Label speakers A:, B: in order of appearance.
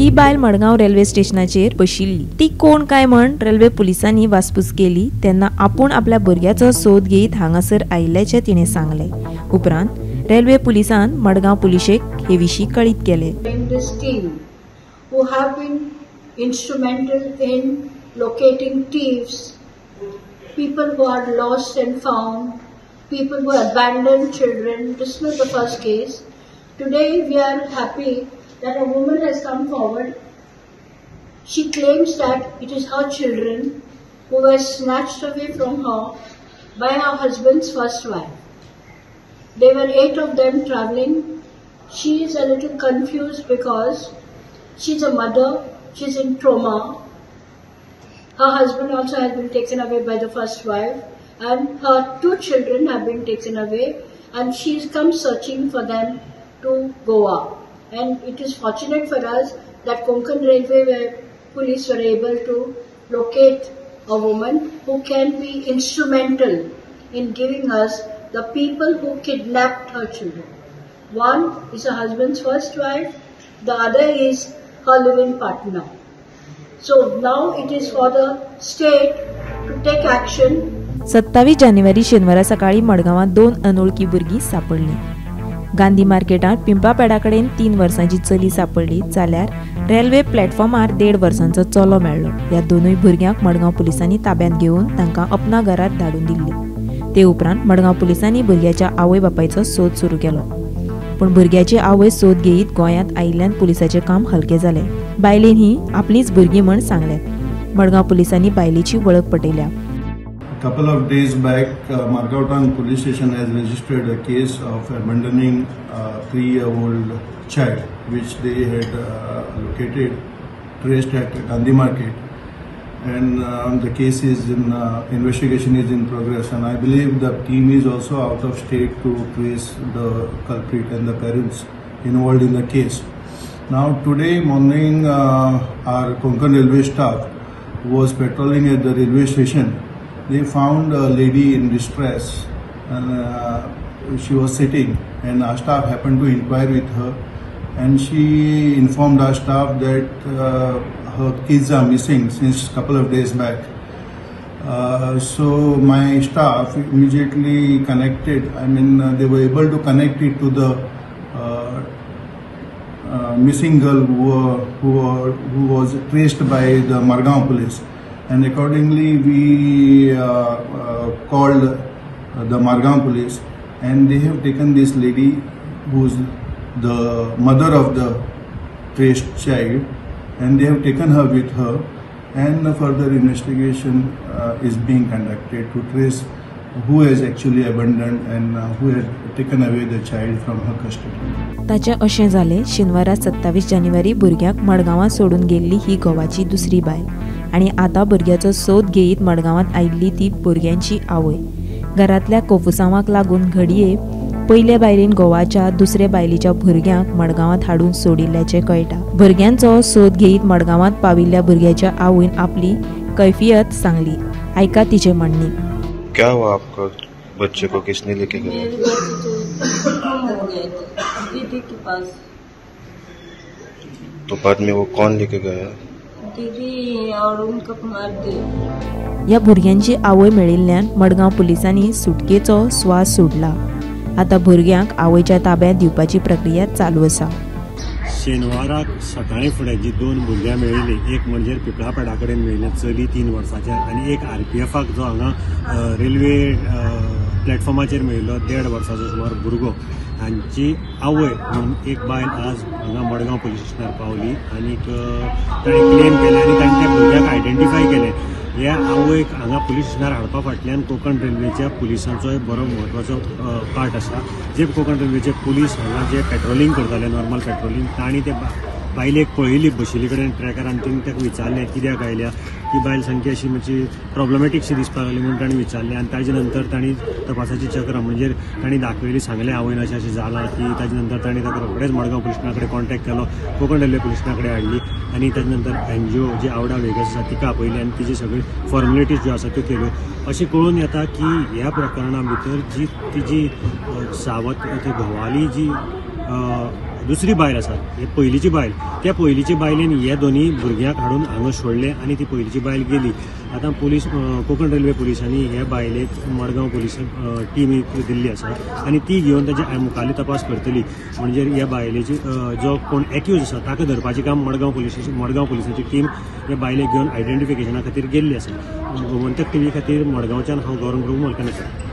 A: ती बायल मडगांव रेल्वे स्टेशनाचेर बशिल्ली। ती कोण काय म्हण रेल्वे पुलिसांनी वासपूस केली तेन्ना आपूण आपल्या भुरग्याचो सोद घेत हांगासर आयिल्ल्याचे तिणें सांगले। उपरांत रेल्वे पुलिसान मडगांव पुलिशेक हे विशीं कळीत केले।
B: who have been instrumental in locating thieves, people who are lost and found, people who abandoned children. This was the first case. Today we are happy that a woman has come forward. She claims that it is her children who were snatched away from her by her husband's first wife. There were 8 of them traveling. She is a little confused because she's a mother, she's in trauma. Her husband also has been taken away by the first wife, and her 2 children have been taken away, and she's come searching for them to Goa. And it is fortunate for us that Konkan Railway police were able to locate a woman who can be instrumental in giving us the people who kidnapped her children. One is her husband's first wife, the other is her living partner. So now it is for the state to take action.
A: 27 January शेनवारा सकाळी मडगांवात 2 अनोळखी भुरगीं सापडली। गांधी मार्केटात पिंपापेडाकडेन 3 वर्सांची चली सापडली जाल्यार railway प्लॅटफॉर्मार 1.5 वर्सांचो चलो मेळ्ळो। ह्या दोनूय भुरग्यांक मडगांव पुलिसांनी ताब्यांत घेवन तांकां अपना घरात धाडून दिल्ली। ते उपरांत मडगांव पुलिसांनी भुरग्याच्या आवय बापायचो सोद सुरू केलो, पण भुरग्याची आवय सोद घेयत गोंयांत आयिल्ल्यान पुलिसाचें काम हलकें जालें। बायलेन ही आपलीच भुरगीं म्हण सांगल्यात। मडगांव पुलिसांनी बायलेची वळख पटयल्या।
C: Couple of days back, Margao Town Police Station has registered a case of abandoning a 3-year-old child, which they had located, traced at Gandhi Market, and the case is in investigation is in progress. And I believe the team is also out of state to trace the culprit and the parents involved in the case. Now, today morning, our Konkan Railway staff was patrolling at the railway station. They found a lady in distress, and she was sitting, and our staff happened to inquire with her, and she informed our staff that her kids are missing since a couple of days back. So my staff immediately connected. They were able to connect it to the missing girl who was traced by the Margao police. And accordingly, we called the Margao police, and they have taken this lady, who is the mother of the traced child, and they have taken her with her, and further investigation is being conducted to trace who has actually abandoned and who had taken away the child from her custody.
A: ताचे अशें जालें, शेनवारा 27 जानेवारी भुरग्याक मडगांवां सोडून गेल्ली ही गोवाची दुसरी बायल, आनी आतां भुरग्याचो सोद घेयत मडगांवांत आयिल्ली ती भुरग्यांची आवय। घरांतल्या कोफुसांवाक लागून घडये पयले बायलेन गोवाच्या दुसरे बायलेच्या भुरग्यांक मडगांवांत हाडून सोडिल्ल्याचें कळटा। भुरग्यांचो सोद घेयत मडगांवांत पाविल्ल्या भुरग्याच्या आवयन आपली कैफियत सांगली। आयका तिचे म्हणणी।
D: क्या हुआ आपको? बच्चे को किसने लेके गया?
B: दीदी के पास।
D: तो बाद में वो कौन लेके गया?
B: दीदी और उनका मारते।
A: या भुरग्यांची आवय मेळिल्ल्यान मडगांव पुलिसांनी सुटकेचो स्वास सोडला। आता भुरग्यांक आवयच्या ताब्यांत दिवपाची प्रक्रिया चालू आसा।
E: शेनवाराक सकाळी फुडें जी 2 भुरग्यां मेळिल्ली, एक म्हणजे पिपळापेडा कडेन मेळिल्ले चली 3 वर्सांचे, आनी एक RPFाक जो हांगा रेल्वे प्लॅटफॉर्माचेर मेळिल्लो 1.5 वर्साचो सुमार भुरगो, हांची आवय म्हणून एक बायल आज हांगा मडगांव पुलीस स्टेशनार पावली, आनी ताणें क्लेम केलें आनी ताणें त्या भुरग्याक आयडेंटिफाय केलें। ह्या आवयक हांगा पुलीस स्टेशनार हाडपा फाटल्यान कोंकण रेल्वेच्या पुलिसांचो एक बरो म्हत्वाचो पार्ट आसा। जे कोंकण रेल्वेचे पुलीस हांगा जे पेट्रोलिंग करताले, नॉर्मल पेट्रोलिंग, तांणी ते बायलेक पळयली बशिल्ले कडेन ट्रॅकारान, तिणें ताका विचारलें कित्याक आयल्या। ती बायल सामकी अशी मातशी प्रॉब्लेमॅटीक दिसपाक लागली म्हणून ताणें विचारलें, आनी ताजे नंतर तांणी तपासाची चक्र म्हणजे तांणी दाखयली, सांगलें आवयन अशें अशें जालां, की ताजे नंतर तांणी ताका रोखडेच मडगांव पुलीस स्टेशना कडेन कॉन्टॅक्ट केलो, कोंकण रेल्वे पुलीस स्टेशना कडेन हाडली, आनी ताजे नंतर NGO जी आवडा वेगस आसा तिका आपयली, आनी तिजी सगळी फॉर्मेलिटीज ज्यो आसा त्यो केल्यो। अशें कळून येता की ह्या प्रकरणा भितर जी तिजी सावत घोवाली जी दुसरी बायल आसा, ही पयलीची बायल, त्या पयलीची बायलेन हे दोन्ही भुरग्यांक हाडून हांगा सोडले आनी ती पयलीची बायल गेली. आतां पुलीस कोंकण रेल्वे पुलिसांनी हे बायलेक मडगांव पुलीस टीम दिल्ली आसा आनी ती घेवन ताचे मुखाल्ली तपास करतली. म्हणजे ह्या बायलेची जो कोण एक्यूज आसा ताका धरपाचें काम मडगांव पुलिसांची टीम ह्या बायलेक घेवन आयडेंटिफिकेशना खातीर गेल्ली आसा. गोमंतक टीव्ही खातीर मडगांवच्यान हांव गौरव मलकान आसा.